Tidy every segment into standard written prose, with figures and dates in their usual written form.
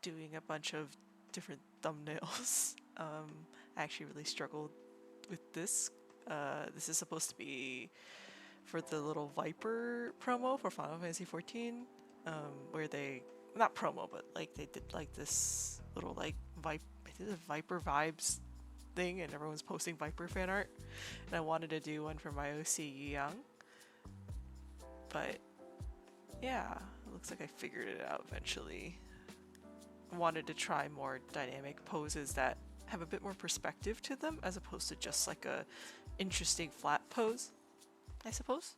doing a bunch of different thumbnails. I actually really struggled with this. This is supposed to be for the little Viper promo for Final Fantasy XIV, where they, not promo, but like they did like this little like Viper vibes thing, and everyone's posting Viper fan art, and I wanted to do one for my OC Young, but yeah, it looks like I figured it out eventually. I wanted to try more dynamic poses that have a bit more perspective to them as opposed to just like a interesting flat pose, I suppose.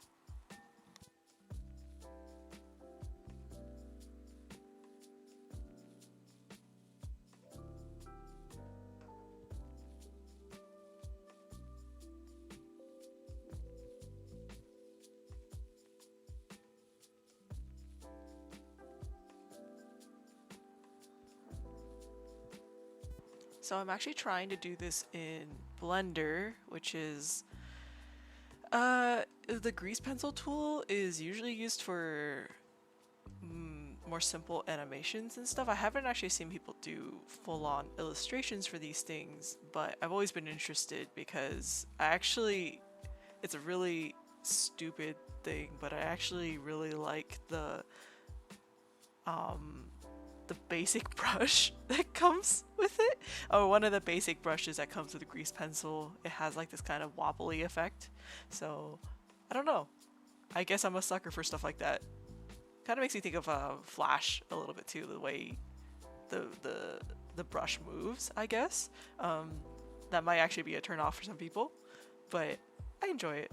So I'm actually trying to do this in Blender, which is the Greasepencil tool is usually used for more simple animations and stuff. I haven't actually seen people do full-on illustrations for these things, but I've always been interested because it's a really stupid thing, but I actually really like the basic brush that comes with it. Oh, one of the basic brushes that comes with a Greasepencil. It has like this kind of wobbly effect. So, I don't know. I guess I'm a sucker for stuff like that. Kind of makes me think of Flash a little bit too, the way the brush moves, I guess. That might actually be a turn off for some people, but I enjoy it.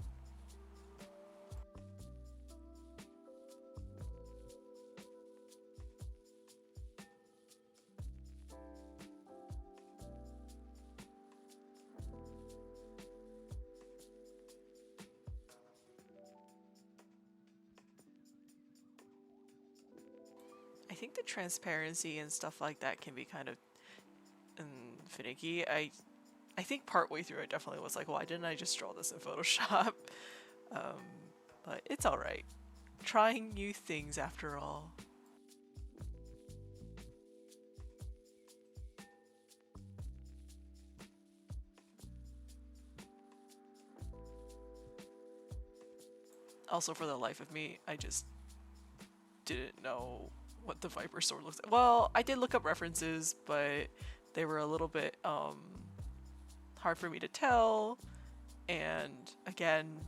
I think the transparency and stuff like that can be kind of finicky. I think partway through I definitely was like, why didn't I just draw this in Photoshop? But it's alright. Trying new things after all. Also, for the life of me, I just didn't know what the Viper sword looks like. Well, I did look up references, but they were a little bit hard for me to tell. And again,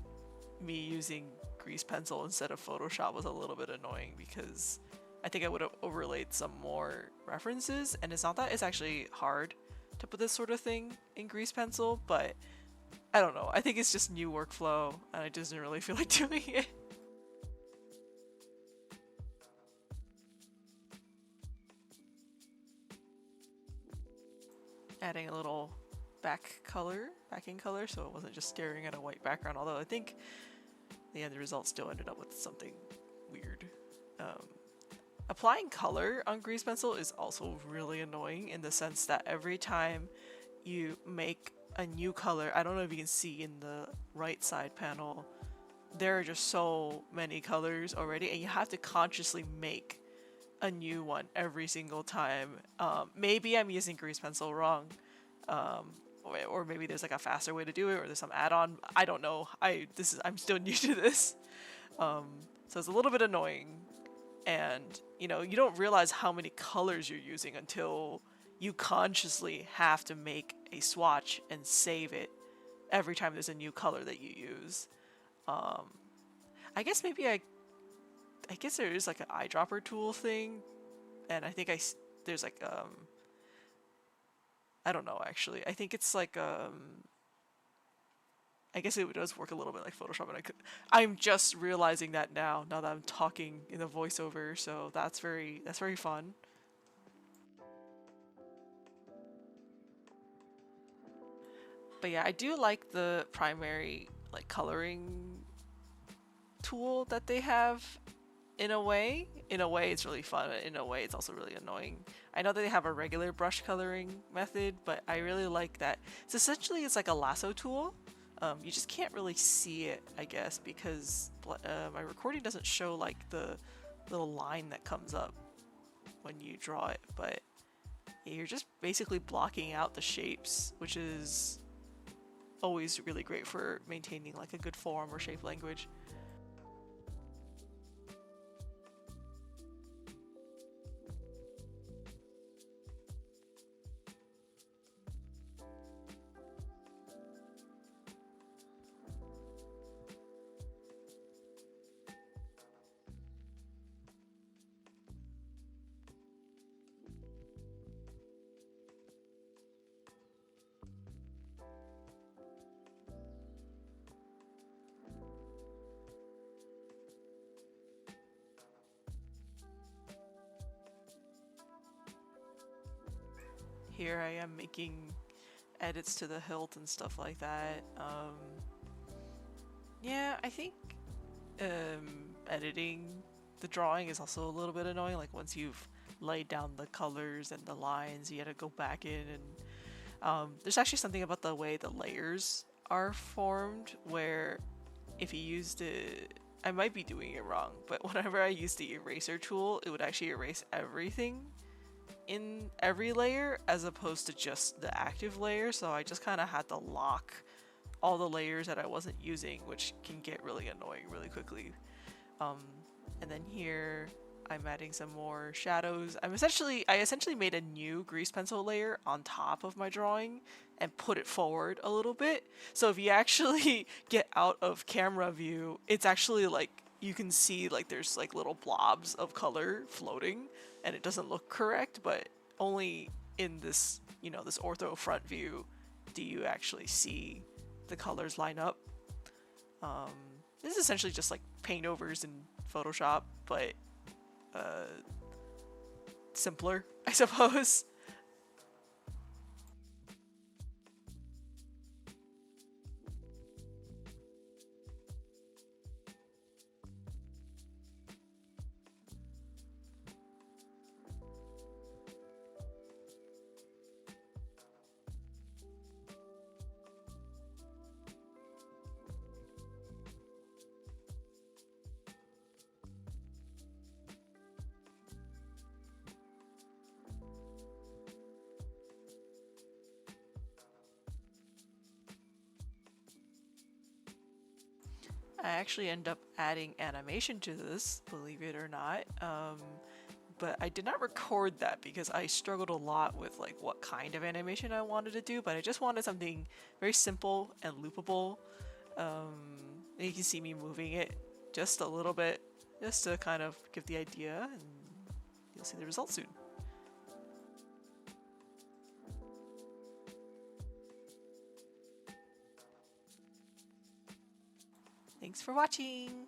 me using Greasepencil instead of Photoshop was a little bit annoying because I think I would have overlaid some more references. And it's not that it's actually hard to put this sort of thing in Greasepencil, but I don't know. I think it's just new workflow, and I just didn't really feel like doing it. Adding a little backing color, so it wasn't just staring at a white background, although I think the end result still ended up with something weird. Applying color on Greasepencil is also really annoying in the sense that every time you make a new color, I don't know if you can see in the right side panel, there are just so many colors already, and you have to consciously make a new one every single time. Maybe I'm using Greasepencil wrong, or maybe there's like a faster way to do it, or there's some add-on. I don't know. I'm still new to this, so it's a little bit annoying, and you know, you don't realize how many colors you're using until you consciously have to make a swatch and save it every time there's a new color that you use. I guess maybe I guess there is like an eyedropper tool thing, and I think there's like I don't know actually. I think it's like I guess it does work a little bit like Photoshop, and I'm just realizing that now that I'm talking in the voiceover, so that's very fun. But yeah, I do like the primary like coloring tool that they have. In a way it's really fun, but in a way it's also really annoying. I know that they have a regular brush coloring method, but I really like that. It's like a lasso tool. You just can't really see it, I guess, because my recording doesn't show like the little line that comes up when you draw it, but you're just basically blocking out the shapes, which is always really great for maintaining like a good form or shape language. Here I am making edits to the hilt and stuff like that. Yeah, I think editing the drawing is also a little bit annoying. Like once you've laid down the colors and the lines, you gotta go back in and there's actually something about the way the layers are formed where if you used it, I might be doing it wrong, but whenever I use the eraser tool, it would actually erase everything in every layer as opposed to just the active layer, so I just kind of had to lock all the layers that I wasn't using, which can get really annoying really quickly. And then here I'm adding some more shadows. I essentially made a new grease pencil layer on top of my drawing and put it forward a little bit. So if you actually get out of camera view, it's actually like you can see like there's like little blobs of color floating and it doesn't look correct, but only in this, you know, this ortho front view do you actually see the colors line up. This is essentially just like paintovers in Photoshop, but simpler, I suppose. I actually end up adding animation to this, believe it or not. But I did not record that because I struggled a lot with like what kind of animation I wanted to do, but I just wanted something very simple and loopable. And you can see me moving it just a little bit, just to kind of give the idea, and you'll see the results soon. Thanks for watching!